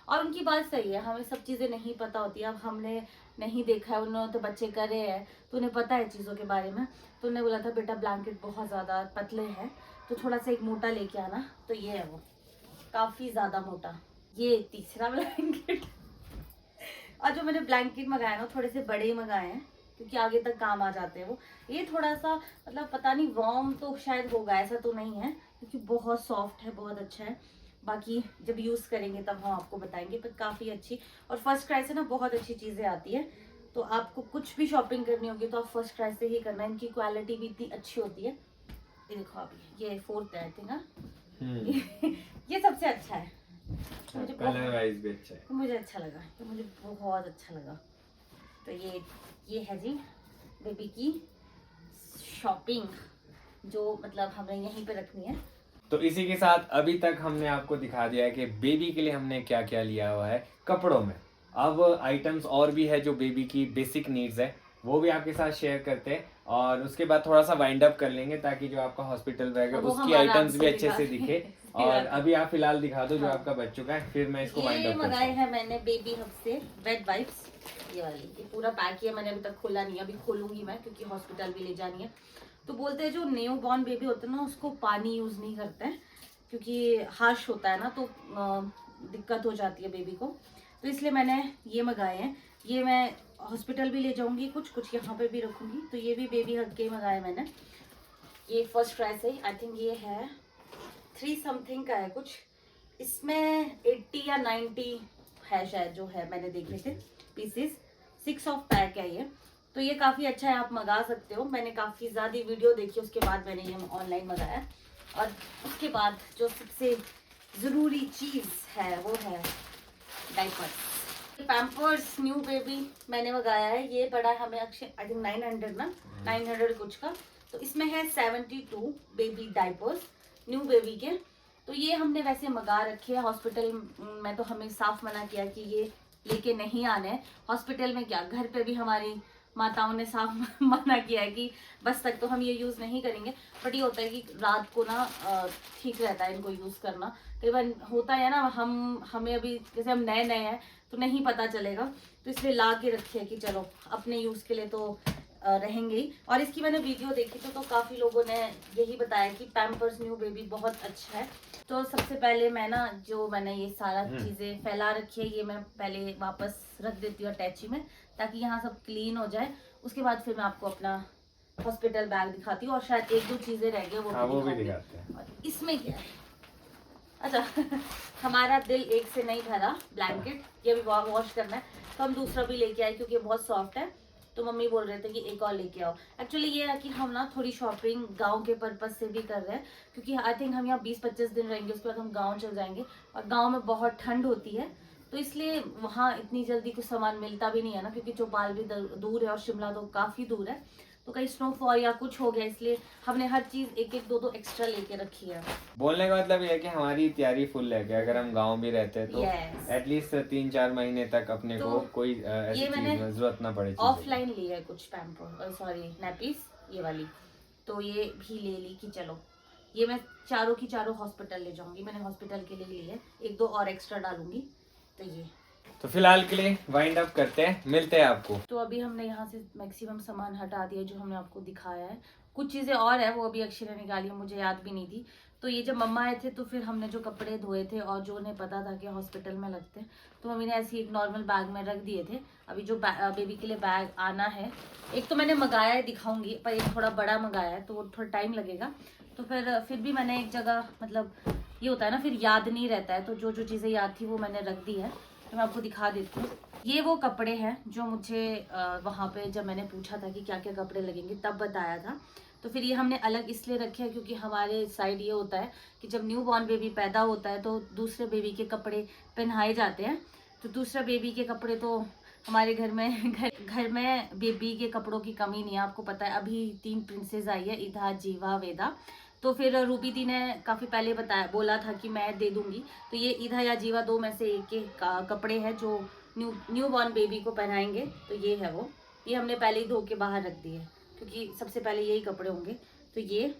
और उनकी बात सही है, हमें सब चीजें नहीं पता होती। अब हमने नहीं देखा है, उन्होंने तो बच्चे करे हैं तो उन्हें पता है चीजों के बारे में। तो उन्होंने बोला था बेटा ब्लैंकेट बहुत ज्यादा पतले हैं तो थोड़ा सा एक मोटा लेके आना। तो ये है वो, काफी ज्यादा मोटा। ये तीसरा ब्लैंकेट। और जो मैंने ब्लैंकेट मंगाया ना, थोड़े से बड़े ही मंगाए हैं क्योंकि आगे तक काम आ जाते हैं वो। ये थोड़ा सा मतलब पता नहीं वार्म तो शायद होगा, ऐसा तो नहीं है क्योंकि बहुत सॉफ्ट है, बहुत अच्छा है। बाकी जब यूज़ करेंगे तब हम आपको बताएंगे, पर काफ़ी अच्छी और फर्स्ट क्राई से ना बहुत अच्छी चीज़ें आती है। तो आपको कुछ भी शॉपिंग करनी होगी तो आप फर्स्ट क्राई से ही करना, इनकी क्वालिटी भी इतनी अच्छी होती है। ये देखो अभी ये 4th है आई थिंक ना। ये सबसे अच्छा है, मुझे कलर वाइज भी अच्छा है। मुझे अच्छा लगा, तो मुझे बहुत अच्छा लगा। तो ये है जी बेबी की शॉपिंग, जो मतलब हमें यहीं पे रखनी है। तो इसी के साथ अभी तक हमने आपको दिखा दिया है कि बेबी के लिए हमने क्या क्या लिया हुआ है कपड़ों में। अब आइटम्स और भी है जो बेबी की बेसिक नीड्स है, वो भी आपके साथ शेयर करते हैं और उसके बाद थोड़ा सा वाइंड अप कर लेंगे ताकि जो आपका हॉस्पिटल बैग है उसकी आइटम्स भी अच्छे से दिखे। और अभी आप फिलहाल दिखा दो जो आपका बच चुका है, फिर मैं इसको वाइंड अप करता हूं। मंगाए हैं मैंने बेबी हब से वेट वाइप्स, ये वाली। ये पूरा पैक है, मैंने अभी तक खोला नहीं, अभी खोलूंगी मैं क्योंकि हॉस्पिटल भी ले जानी है। तो बोलते हैं जो न्यू बॉर्न बेबी होता है ना उसको पानी यूज नहीं करते हैं क्योंकि हार्श होता है ना, तो दिक्कत हो जाती है बेबी को। तो इसलिए मैंने ये मंगाए हैं। ये मैं हॉस्पिटल भी ले जाऊंगी, कुछ कुछ यहाँ पे भी रखूंगी। तो ये भी बेबी हग के मंगाए मैंने। ये फर्स्ट प्राइस है, आई थिंक ये है 3 समथिंग का है कुछ, इसमें 80 या 90 है शायद, जो है मैंने देखे थे पीसेस। 6 ऑफ पैक है ये। तो ये काफ़ी अच्छा है, आप मंगा सकते हो। मैंने काफ़ी ज़्यादा वीडियो देखी, उसके बाद मैंने ये ऑनलाइन मंगाया। और उसके बाद जो सबसे ज़रूरी चीज़ है वो है डायपर्स। पैम्पर्स न्यू बेबी मैंने मंगाया है। ये पड़ा है हमें अक्षय आई थिंक 900 ना, 900 कुछ का। तो इसमें है 72 बेबी डायपर्स न्यू बेबी के। तो ये हमने वैसे मंगा रखे हैं। हॉस्पिटल में तो हमें साफ मना किया कि ये लेके नहीं आने हैं। हॉस्पिटल में क्या, घर पे भी हमारी माताओं ने साफ मना किया है कि बस तक तो हम ये यूज़ नहीं करेंगे। बट ये होता है कि रात को ना ठीक रहता है इनको यूज़ करना। कई बार होता है ना, हमें अभी जैसे हम नए नए हैं तो नहीं पता चलेगा, तो इसलिए ला के रखे कि चलो अपने यूज़ के लिए तो रहेंगे ही। और इसकी मैंने वीडियो देखी थी तो काफ़ी लोगों ने यही बताया कि पैम्पर्स न्यू बेबी बहुत अच्छा है। तो सबसे पहले मैं ना, जो मैंने ये सारा चीज़ें फैला रखी है, ये मैं पहले वापस रख देती हूँ अटैची में ताकि यहाँ सब क्लीन हो जाए। उसके बाद फिर मैं आपको अपना हॉस्पिटल बैग दिखाती हूँ और शायद 1-2 चीज़ें रह गई वो भी दिखाते हैं। और इसमें क्या है, अच्छा हमारा दिल एक से नहीं भरा, ब्लैंकेट ये भी वॉश करना है तो हम दूसरा भी लेके आए क्योंकि बहुत सॉफ्ट है। तो मम्मी बोल रहे थे कि एक और लेके आओ। एक्चुअली ये है कि हम ना थोड़ी शॉपिंग गांव के पर्पज से भी कर रहे हैं क्योंकि आई थिंक हम यहाँ 20-25 दिन रहेंगे, उसके बाद हम गांव चल जाएंगे और गांव में बहुत ठंड होती है। तो इसलिए वहाँ इतनी जल्दी कुछ सामान मिलता भी नहीं है ना, क्योंकि चौपाल भी दूर है और शिमला तो काफ़ी दूर है। तो कहीं स्नोफॉल या कुछ हो गया, इसलिए हमने हर चीज़ 1-1, 2-2 एक्स्ट्रा लेके रखी है। बोलने का मतलब ये है कि हमारी तैयारी फुल है कि अगर हम गांव भी रहते हैं तो एटलीस्ट 3-4 महीने तक अपने को कोई ऐसी चीज में जरूरत ना पड़े। ऑफलाइन ली है कुछ पैम्पर, सॉरी नैपीस, ये वाली। तो ये भी ले ली कि चलो ये मैं चारों की चारों हॉस्पिटल ले जाऊंगी। मैंने हॉस्पिटल के लिए ली है, 1-2 और एक्स्ट्रा डालूंगी। तो ये तो फिलहाल के लिए वाइंड अप करते हैं, मिलते हैं आपको। तो अभी हमने यहाँ से मैक्सिमम सामान हटा दिया जो हमने आपको दिखाया है। कुछ चीज़ें और है वो अभी अक्षय ने निकाली, मुझे याद भी नहीं थी। तो ये जब मम्मा आए थे तो फिर हमने जो कपड़े धोए थे और जो उन्हें पता था कि हॉस्पिटल में लगते हैं, तो मम्मी ने ऐसे एक नॉर्मल बैग में रख दिए थे। अभी जो बेबी के लिए बैग आना है, एक तो मैंने मंगाया है, दिखाऊंगी, पर एक थोड़ा बड़ा मंगाया है तो वो थोड़ा टाइम लगेगा। तो फिर भी मैंने एक जगह, मतलब ये होता है ना, फिर याद नहीं रहता है, तो जो जो चीज़ें याद थी वो मैंने रख दी है। तो मैं आपको दिखा देती हूँ। ये वो कपड़े हैं जो मुझे वहाँ पे जब मैंने पूछा था कि क्या क्या कपड़े लगेंगे तब बताया था। तो फिर ये हमने अलग इसलिए रखे हैं क्योंकि हमारे साइड ये होता है कि जब न्यू बॉर्न बेबी पैदा होता है तो दूसरे बेबी के कपड़े पहनाए जाते हैं। तो दूसरा बेबी के कपड़े तो हमारे घर में बेबी के कपड़ों की कमी नहीं है। आपको पता है अभी 3 प्रिंसेस आई है, ईधा, जीवा, वेदा। तो फिर रूबी दी ने काफ़ी पहले बोला था कि मैं दे दूंगी। तो ये ईधा या जीवा 2 में से एक के कपड़े हैं जो न्यू बॉर्न बेबी को पहनाएंगे। तो ये है वो, ये हमने पहले ही धो के बाहर रख दिए क्योंकि सबसे पहले यही कपड़े होंगे। तो ये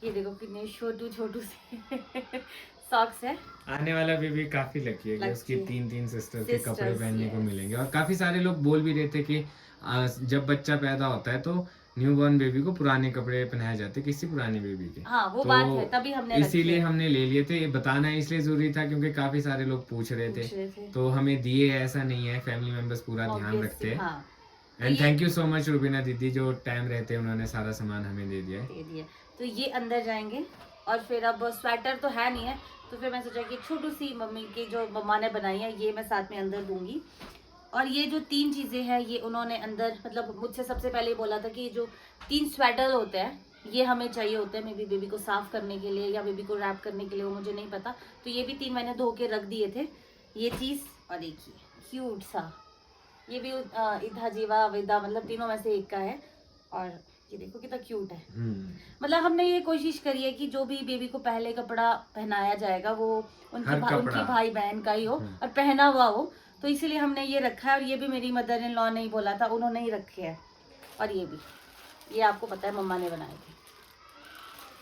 ये देखो कितने छोटू छोटू से सॉक्स है। आने वाला बेबी काफी लकी है कि उसकी Lucky है। 3 सिस्टर के कपड़े Sisters, पहनने को yes. मिलेंगे। और काफी सारे लोग बोल भी रहे थे कि जब बच्चा पैदा होता है तो न्यू बॉर्न बेबी को पुराने कपड़े पहनाए जाते किसी पुराने बेबी के। हाँ वो तो बात है, तभी हमने इसीलिए रखे हमने ले लिए थे। ये बताना इसलिए जरूरी था क्योंकि काफी सारे लोग पूछ रहे थे, तो हमें दिए। ऐसा नहीं है, फैमिली मेंबर्स पूरा ध्यान रखते हैं। हाँ and thank you so much Rubina दीदी, जो टाइम रहते उन्होंने सारा सामान हमें दे दिया है। तो ये अंदर जाएंगे। और फिर अब स्वेटर तो है नहीं है, तो फिर मैं सोचा कि छोटू सी मम्मी की जो मम्मा ने बनाई है ये मैं साथ में अंदर दूंगी। और ये जो 3 चीजें हैं ये उन्होंने अंदर, मतलब मुझसे सबसे पहले ही बोला था कि जो 3 स्वेटर होते हैं ये हमें चाहिए होते हैं, मे बी बेबी को साफ करने के लिए या बेबी को रैप करने के लिए, वो मुझे नहीं पता। तो ये भी 3 मैंने धो के रख दिए थे, ये चीज। और एक ये क्यूट सा, ये भी इधा जीवा विदा, मतलब तीनों में से एक का है। और ये देखो कितना क्यूट है। मतलब हमने ये कोशिश करी है कि जो भी बेबी को पहले कपड़ा पहनाया जाएगा वो उनकी भाई बहन का ही हो और पहना हुआ हो, तो इसीलिए हमने ये रखा है। और ये भी मेरी मदर इन लॉ ने ही बोला था, उन्होंने ही रखे हैं। और ये भी, ये आपको पता है मम्मा ने बनाए थे।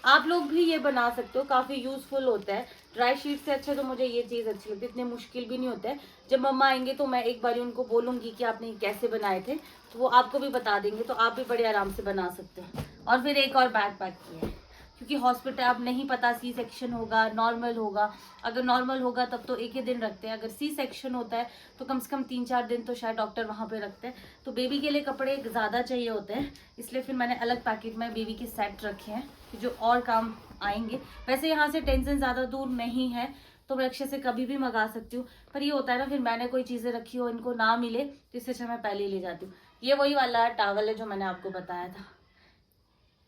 आप लोग भी ये बना सकते हो, काफी यूजफुल होता है। ड्राई शीट से अच्छे तो मुझे ये चीज अच्छी लगती है, इतने मुश्किल भी नहीं होता है। जब मम्मा आएंगे तो मैं एक बार उनको बोलूंगी कि आपने कैसे बनाए थे, तो वो आपको भी बता देंगे, तो आप भी बड़े आराम से बना सकते हैं। और फिर एक और बैग पैक किया है, क्योंकि हॉस्पिटल अब नहीं पता सी सेक्शन होगा नॉर्मल होगा। अगर नॉर्मल होगा तब तो एक ही दिन रखते हैं, अगर सी सेक्शन होता है तो कम से कम 3-4 दिन तो शायद डॉक्टर वहाँ पे रखते हैं। तो बेबी के लिए कपड़े ज़्यादा चाहिए होते हैं, इसलिए फिर मैंने अलग पैकेट में बेबी के सेट रखे हैं कि जो और काम आएंगे। वैसे यहाँ से टेंशन ज़्यादा दूर नहीं है, तो मैं अक्षय से कभी भी मंगा सकती हूँ। पर ये होता है ना, फिर मैंने कोई चीज़ें रखी हो इनको ना मिले, तो इससे अच्छा मैं पहले ही ले जाती हूँ। ये वही वाला टावल है जो मैंने आपको बताया था,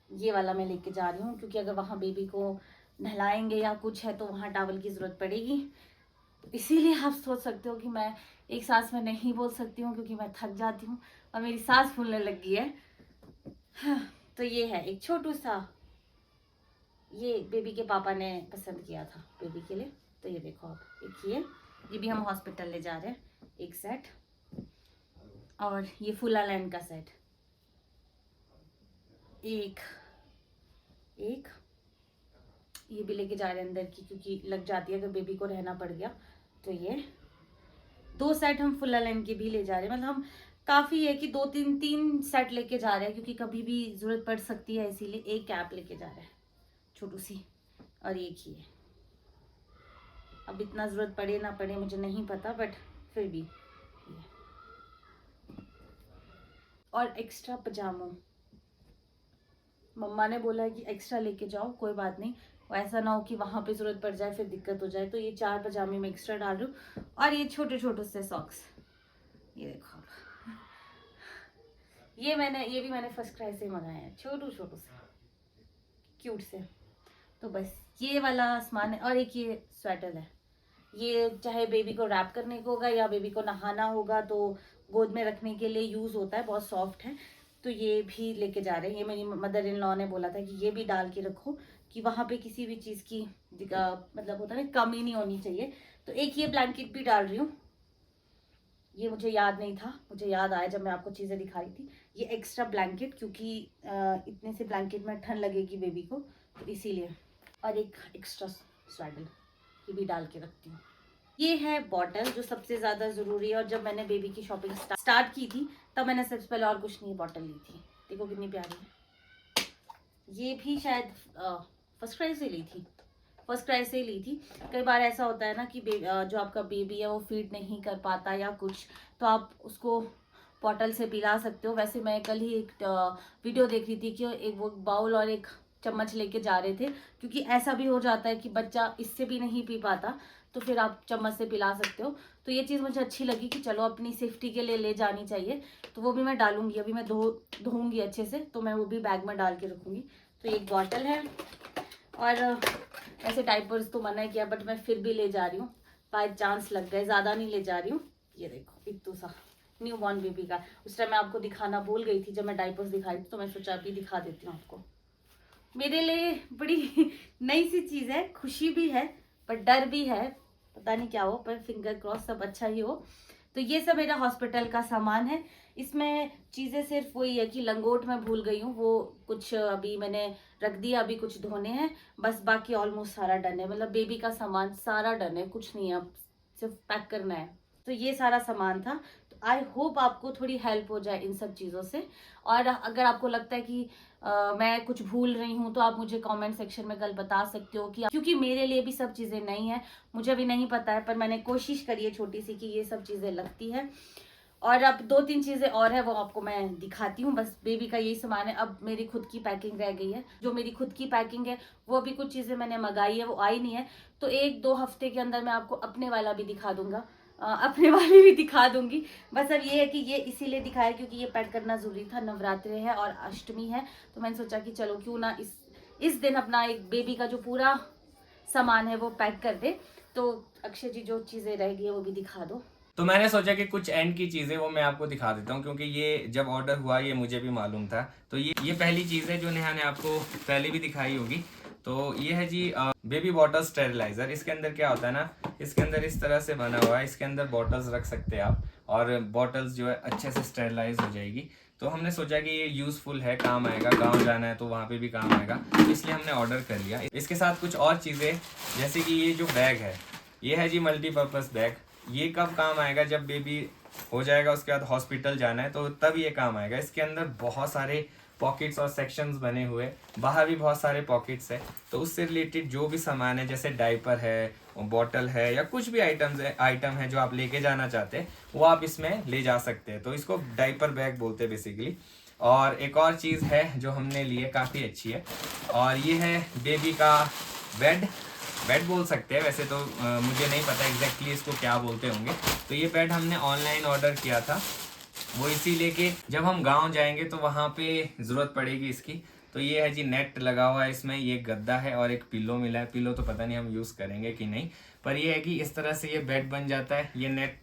ये वाला मैं लेके जा रही हूँ, क्योंकि अगर वहाँ बेबी को नहलाएंगे या कुछ है तो वहाँ टावल की ज़रूरत पड़ेगी। तो इसीलिए आप सोच सकते हो कि मैं एक सांस में नहीं बोल सकती हूँ, क्योंकि मैं थक जाती हूँ और मेरी सांस फूलने लगी है। तो ये है एक छोटू सा, ये बेबी के पापा ने पसंद किया था बेबी के लिए। तो ये देखो आप, एक ये भी हम हॉस्पिटल ले जा रहे हैं, एक सेट। और ये फुला लैंड का सेट, एक ये भी लेके जा रहे हैं अंदर की, क्योंकि लग जाती है अगर बेबी को रहना पड़ गया। तो ये 2 सेट हम फुल लाइन के भी ले जा रहे हैं। मतलब हम काफ़ी है कि 2-3 सेट लेके जा रहे हैं, क्योंकि कभी भी ज़रूरत पड़ सकती है, इसीलिए एक कैप लेके जा रहे हैं छोटू सी। और एक ही है, अब इतना ज़रूरत पड़े ना पड़े मुझे नहीं पता, बट फिर भी ये। और एक्स्ट्रा पजामो, मम्मा ने बोला है कि एक्स्ट्रा लेके जाओ, कोई बात नहीं, ऐसा ना हो कि वहाँ पे ज़रूरत पड़ जाए फिर दिक्कत हो जाए। तो ये 4 पजामे में एक्स्ट्रा डाल रही हूँ। और ये छोटे छोटे से सॉक्स, ये देखो, ये भी मैंने फर्स्ट क्राई से मंगाया है, छोटू छोटू से क्यूट से। तो बस ये वाला सामान है। और एक ये स्वेटर है, ये चाहे बेबी को रैप करने को होगा या बेबी को नहाना होगा तो गोद में रखने के लिए यूज़ होता है, बहुत सॉफ्ट है। तो ये भी लेके जा रहे हैं। ये मेरी मदर इन लॉ ने बोला था कि ये भी डाल के रखो, कि वहाँ पे किसी भी चीज़ की मतलब होता है ना, कमी नहीं होनी चाहिए। तो एक ये ब्लैंकेट भी डाल रही हूँ, ये मुझे याद नहीं था, मुझे याद आया जब मैं आपको चीज़ें दिखाई थी। ये एक्स्ट्रा ब्लैंकेट, क्योंकि इतने से ब्लैंकेट में ठंड लगेगी बेबी को, तो इसीलिए। और एक एक्स्ट्रा स्वेटर ये भी डाल के रखती हूँ। ये है बॉटल, जो सबसे ज़्यादा ज़रूरी है। और जब मैंने बेबी की शॉपिंग स्टार्ट की थी तब मैंने सबसे पहले और कुछ नहीं बॉटल ली थी। देखो कितनी प्यारी है। ये भी शायद फर्स्ट क्राई से ली थी। कई बार ऐसा होता है ना कि जो आपका बेबी है वो फीड नहीं कर पाता या कुछ, तो आप उसको बॉटल से पिला सकते हो। वैसे मैं कल ही एक वीडियो देख रही थी कि एक वो बाउल और एक चम्मच लेके जा रहे थे, क्योंकि ऐसा भी हो जाता है कि बच्चा इससे भी नहीं पी पाता, तो फिर आप चम्मच से पिला सकते हो। तो ये चीज़ मुझे अच्छी लगी कि चलो अपनी सेफ्टी के लिए ले जानी चाहिए। तो वो भी मैं डालूंगी, अभी मैं धोऊंगी अच्छे से, तो मैं वो भी बैग में डाल के रखूँगी। तो एक बॉटल है। और ऐसे डाइपर्स तो मना किया, बट मैं फिर भी ले जा रही हूँ, बाय चांस लग गए, ज़्यादा नहीं ले जा रही हूँ। ये देखो इतू सा न्यू बॉर्न बेबी का, उस टाइम मैं आपको दिखाना भूल गई थी जब मैं डाइपर्स दिखाई थी, तो मैं सोचा अभी दिखा देती हूँ आपको। मेरे लिए बड़ी नई सी चीज़ है, खुशी भी है पर डर भी है, पता नहीं क्या हो, पर फिंगर क्रॉस सब अच्छा ही हो। तो ये सब मेरा हॉस्पिटल का सामान है। इसमें चीज़ें सिर्फ वही है कि लंगोट मैं भूल गई हूँ, वो कुछ अभी मैंने रख दिया, अभी कुछ धोने हैं बस, बाकी ऑलमोस्ट सारा डन है। मतलब बेबी का सामान सारा डन है, कुछ नहीं है, अब सिर्फ पैक करना है। तो ये सारा सामान था। तो आई होप आपको थोड़ी हेल्प हो जाए इन सब चीज़ों से। और अगर आपको लगता है कि मैं कुछ भूल रही हूँ तो आप मुझे कमेंट सेक्शन में कल बता सकते हो, कि क्योंकि मेरे लिए भी सब चीज़ें नई हैं, मुझे भी नहीं पता है, पर मैंने कोशिश करी है छोटी सी कि ये सब चीज़ें लगती है। और अब 2-3 चीज़ें और है, वो आपको मैं दिखाती हूँ। बस बेबी का यही सामान है। अब मेरी खुद की पैकिंग रह गई है। जो मेरी खुद की पैकिंग है वो अभी कुछ चीज़ें मैंने मंगाई है, वो आई नहीं है, तो 1-2 हफ्ते के अंदर मैं आपको अपने वाला भी दिखा दूंगा, अपने वाली भी दिखा दूंगी। बस अब ये है कि ये इसीलिए दिखाया क्योंकि ये पैक करना जरूरी था, नवरात्रि है और अष्टमी है, तो मैंने सोचा कि चलो क्यों ना इस दिन अपना एक बेबी का जो पूरा सामान है वो पैक कर दे। तो अक्षय जी जो चीज़ें रह गई है वो भी दिखा दो। तो मैंने सोचा कि कुछ एंड की चीजें वो मैं आपको दिखा देता हूँ, क्योंकि ये जब ऑर्डर हुआ ये मुझे भी मालूम था। तो ये पहली चीज है जो नेहा ने आपको पहले भी दिखाई होगी। तो ये है जी बेबी बॉटल स्टेरिलाइजर। इसके अंदर क्या होता है ना, इसके अंदर इस तरह से बना हुआ है, इसके अंदर बॉटल्स रख सकते हैं आप, और बॉटल्स जो है अच्छे से स्टेरिलाइज हो जाएगी। तो हमने सोचा कि ये यूजफुल है, काम आएगा, गाँव जाना है तो वहाँ पे भी काम आएगा, तो इसलिए हमने ऑर्डर कर लिया। इसके साथ कुछ और चीजें, जैसे कि ये जो बैग है, ये है जी मल्टीपर्पज बैग। ये कब काम आएगा, जब बेबी हो जाएगा उसके बाद हॉस्पिटल जाना है तो तब ये काम आएगा। इसके अंदर बहुत सारे पॉकेट्स और सेक्शंस बने हुए, बाहर भी बहुत सारे पॉकेट्स है, तो उससे रिलेटेड जो भी सामान है, जैसे डाइपर है, बॉटल है, या कुछ भी आइटम है जो आप लेके जाना चाहते हैं, वो आप इसमें ले जा सकते हैं। तो इसको डाइपर बैग बोलते हैं बेसिकली। और एक और चीज़ है जो हमने ली है, काफ़ी अच्छी है, और ये है बेबी का बेड बोल सकते हैं वैसे तो, मुझे नहीं पता एग्जैक्टली इसको क्या बोलते होंगे। तो ये बेड हमने ऑनलाइन ऑर्डर किया था, वो इसीलिए कि जब हम गांव जाएंगे तो वहाँ पे ज़रूरत पड़ेगी इसकी। तो ये है जी नेट लगा हुआ है इसमें, ये गद्दा है और एक पिल्लो मिला है। पिल्लो तो पता नहीं हम यूज़ करेंगे कि नहीं, पर ये है कि इस तरह से ये बेड बन जाता है। ये नेट,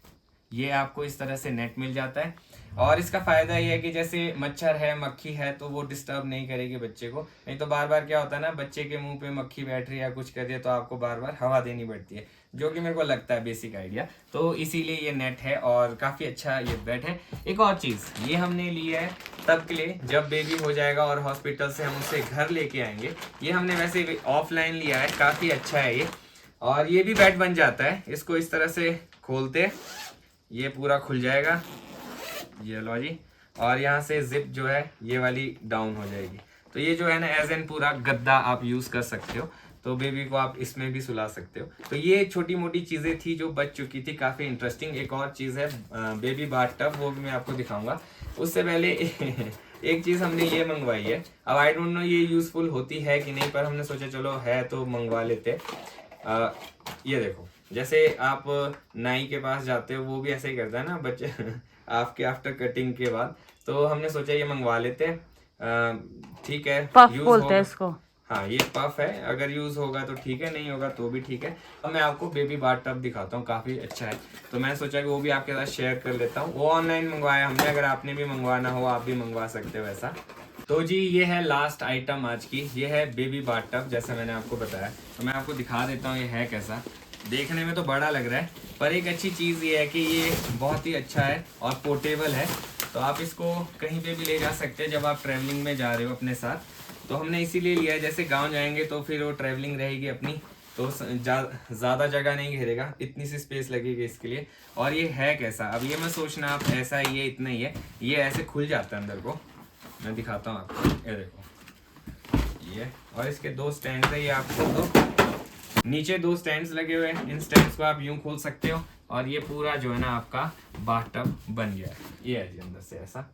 ये आपको इस तरह से नेट मिल जाता है। और इसका फ़ायदा ये है कि जैसे मच्छर है, मक्खी है, तो वो डिस्टर्ब नहीं करेगी बच्चे को। नहीं तो बार बार क्या होता है ना, बच्चे के मुंह पे मक्खी बैठ रही है या कुछ कर रही है, तो आपको बार बार हवा देनी पड़ती है, जो कि मेरे को लगता है बेसिक आइडिया। तो इसीलिए ये नेट है और काफ़ी अच्छा ये बेड है। एक और चीज़ ये हमने ली है तब के लिए जब बेबी हो जाएगा और हॉस्पिटल से हम उसे घर लेके आएंगे। ये हमने वैसे ऑफलाइन लिया है, काफ़ी अच्छा है ये। और ये भी बेड बन जाता है, इसको इस तरह से खोलते, ये पूरा खुल जाएगा, ये लो जी। और यहाँ से जिप जो है ये वाली डाउन हो जाएगी। तो ये जो है ना एज एन पूरा गद्दा आप यूज़ कर सकते हो, तो बेबी को आप इसमें भी सुला सकते हो। तो ये छोटी मोटी चीज़ें थी जो बच चुकी थी, काफ़ी इंटरेस्टिंग। एक और चीज़ है बेबी बाथ टब, वो भी मैं आपको दिखाऊंगा। उससे पहले एक चीज़ हमने ये मंगवाई है। अब आई डोंट नो ये यूज़फुल होती है कि नहीं, पर हमने सोचा चलो है तो मंगवा लेते। ये देखो, जैसे आप नाई के पास जाते हो वो भी ऐसे ही करता है ना बच्चे आपके आफ्टर कटिंग के बाद, तो हमने सोचा ये मंगवा लेते हैं। ठीक है, पफ यूज बोलते होगा, हैं इसको। हाँ ये पफ है, अगर यूज होगा तो ठीक है, नहीं होगा तो भी ठीक है। अब मैं आपको बेबी बाथ टब दिखाता हूँ, काफी अच्छा है। तो मैंने सोचा कि वो भी आपके साथ शेयर कर लेता हूँ। वो ऑनलाइन मंगवाया हमने, अगर आपने भी मंगवाना हो आप भी मंगवा सकते हो ऐसा। तो जी ये है लास्ट आइटम आज की, ये है बेबी बाथ टब, जैसे मैंने आपको बताया। तो मैं आपको दिखा देता हूँ ये है कैसा। देखने में तो बड़ा लग रहा है, पर एक अच्छी चीज़ ये है कि ये बहुत ही अच्छा है और पोर्टेबल है। तो आप इसको कहीं पे भी ले जा सकते हैं जब आप ट्रैवलिंग में जा रहे हो अपने साथ। तो हमने इसीलिए लिया है, जैसे गांव जाएंगे तो फिर वो ट्रैवलिंग रहेगी अपनी, तो ज़्यादा जगह नहीं घेरेगा, इतनी सी स्पेस लगेगी इसके लिए। और ये है कैसा, अब ये मत सोचना आप ऐसा ही है, इतना ही है। ये ऐसे खुल जाता है अंदर को, मैं दिखाता हूँ आपको, ये देखो ये। और इसके 2 स्टैंड है, ये आप खोल दो, नीचे 2 स्टैंड्स लगे हुए हैं, इन स्टैंड्स को आप यूं खोल सकते हो, और ये पूरा जो है ना आपका बाथ टब बन गया है। ये है जी अंदर से ऐसा।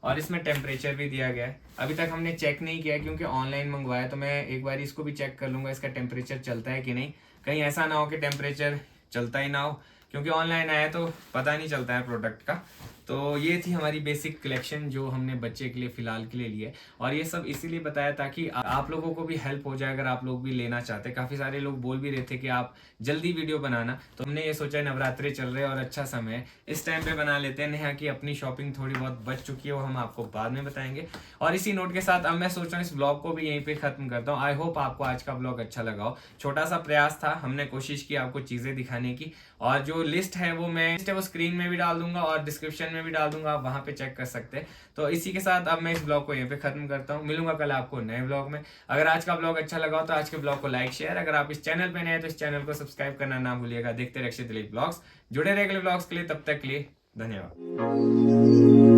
और इसमें टेम्परेचर भी दिया गया है। अभी तक हमने चेक नहीं किया क्योंकि ऑनलाइन मंगवाया, तो मैं एक बार इसको भी चेक कर लूँगा इसका टेम्परेचर चलता है कि नहीं। कहीं ऐसा ना हो कि टेम्परेचर चलता ही ना हो, क्योंकि ऑनलाइन आया तो पता नहीं चलता है प्रोडक्ट का। तो ये थी हमारी बेसिक कलेक्शन जो हमने बच्चे के लिए फ़िलहाल के लिए लिए। और ये सब इसीलिए बताया ताकि आप लोगों को भी हेल्प हो जाए, अगर आप लोग भी लेना चाहते हैं। काफ़ी सारे लोग बोल भी रहे थे कि आप जल्दी वीडियो बनाना, तो हमने ये सोचा नवरात्रि चल रहे हैं और अच्छा समय है, इस टाइम पे बना लेते हैं। नेहा की अपनी शॉपिंग थोड़ी बहुत बच चुकी है, वो हम आपको बाद में बताएंगे। और इसी नोट के साथ अब मैं सोच रहा हूँ इस ब्लॉग को भी यहीं पे ख़त्म करता हूँ। आई होप आपको आज का ब्लॉग अच्छा लगा हो। छोटा सा प्रयास था, हमने कोशिश की आपको चीज़ें दिखाने की, और जो जो लिस्ट है वो स्क्रीन में भी डाल दूंगा और डिस्क्रिप्शन में भी डाल दूंगा, आप वहां पे चेक कर सकते हैं। तो इसी के साथ अब मैं इस ब्लॉग को यहीं पे खत्म करता हूँ, मिलूंगा कल आपको नए ब्लॉग में। अगर आज का ब्लॉग अच्छा लगा हो तो आज के ब्लॉग को लाइक शेयर, अगर आप इस चैनल पे नए हैं तो इस चैनल को सब्सक्राइब करना ना भूलिएगा। देखते रहिए अक्षय दिलीप ब्लॉग्स, जुड़े रहिए अगले ब्लॉग्स के लिए, तब तक के लिए धन्यवाद।